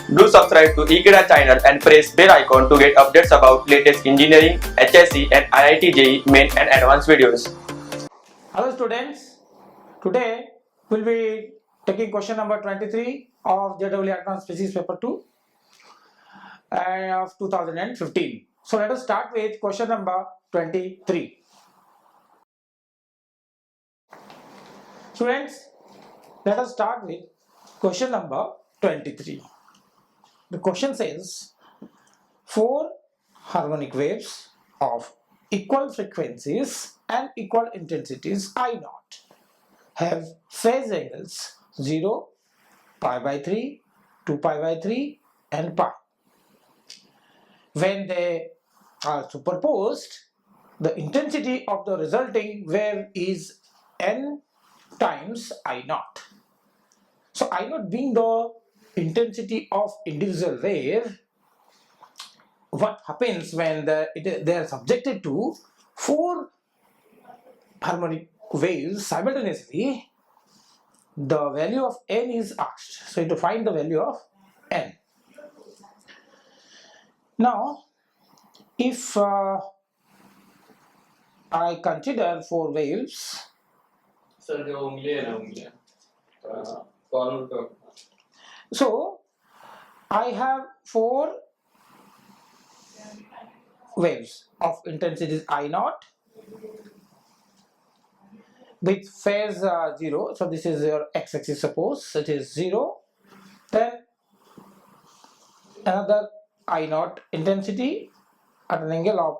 Do subscribe to Ekeeda channel and press bell icon to get updates about latest engineering, HSC and IIT JEE main and advanced videos. Hello students, today we'll be taking question number 23 of JEE Advanced Physics paper 2 of 2015. So let us start with question number 23. Students, let us start with question number 23. The question says, four harmonic waves of equal frequencies and equal intensities I naught have phase angles 0, pi by 3, 2 pi by 3 and pi. When they are superposed, the intensity of the resulting wave is n times I naught. So I naught being the intensity of individual wave, what happens when they are subjected to four harmonic waves simultaneously, the value of n is asked. So to find the value of n. Now if I consider four waves, so I have four waves of intensities I naught with phase 0. So this is your x-axis, suppose it is 0. Then another I naught intensity at an angle of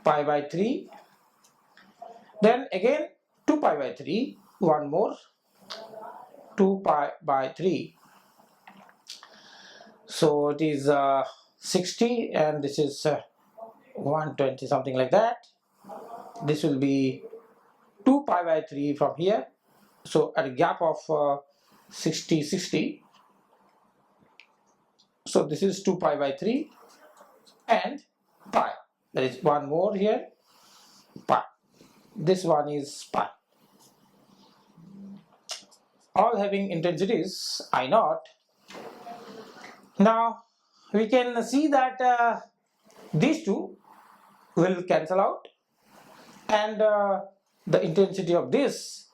pi by 3. Then again 2 pi by 3, one more 2 pi by 3. So it is 60 and this is 120, something like that. This will be 2 pi by 3 from here. So at a gap of 60. So this is 2 pi by 3 and pi. There is one more here, pi. This one is pi. All having intensities I naught. Now we can see that these two will cancel out and the intensity of this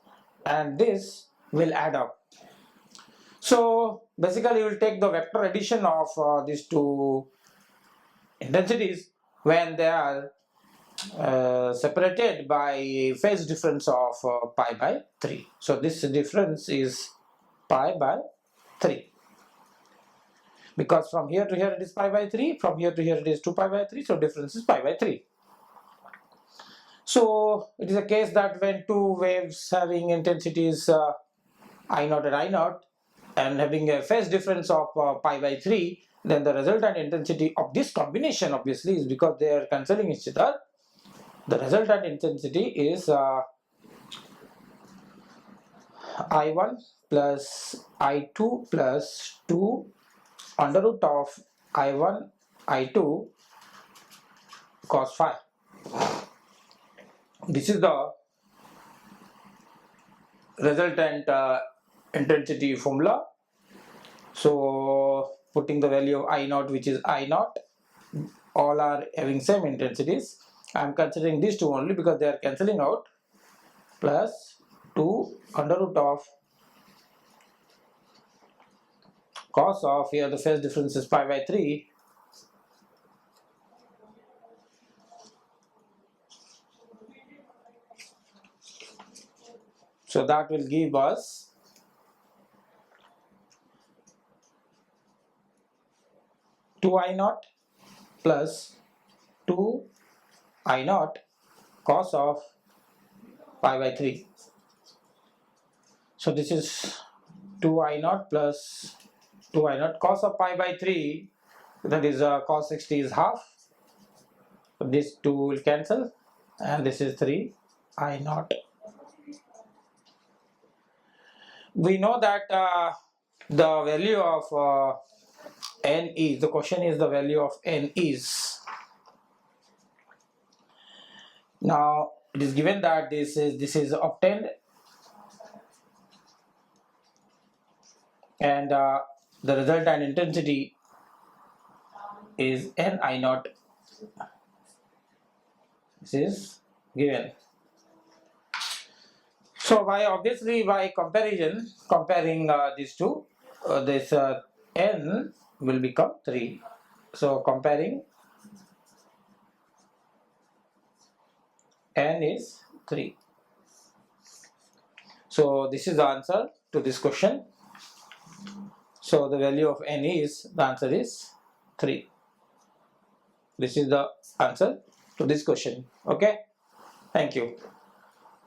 and this will add up. So basically you will take the vector addition of these two intensities when they are separated by phase difference of pi by 3. So this difference is pi by 3. Because from here to here it is pi by 3, from here to here it is 2 pi by 3, so difference is pi by 3. So it is a case that when two waves having intensities I naught and I naught and having a phase difference of pi by 3, then the resultant intensity of this combination obviously is, because they are cancelling each other, the resultant intensity is I1 plus I2 plus 2 under root of I1 I2 cos phi. This is the resultant intensity formula. So putting the value of I naught, which is I naught, all are having same intensities. I am considering these two only because they are cancelling out, plus 2 under root of cos of, here the phase difference is pi by 3, so that will give us two I naught plus 2 I naught cos of pi by 3. So this is 2 I naught plus 2 I naught cos of pi by 3, that is cos 60 is half. So this 2 will cancel and this is 3 I naught. We know that the value of n is, the question is the value of n is. Now it is given that this is obtained, and the resultant intensity is Ni naught. This is given. So by comparison, comparing these two, this n will become 3. So comparing, n is 3. So this is the answer to this question. So the value of n is, the answer is 3. This is the answer to this question. Okay, thank you.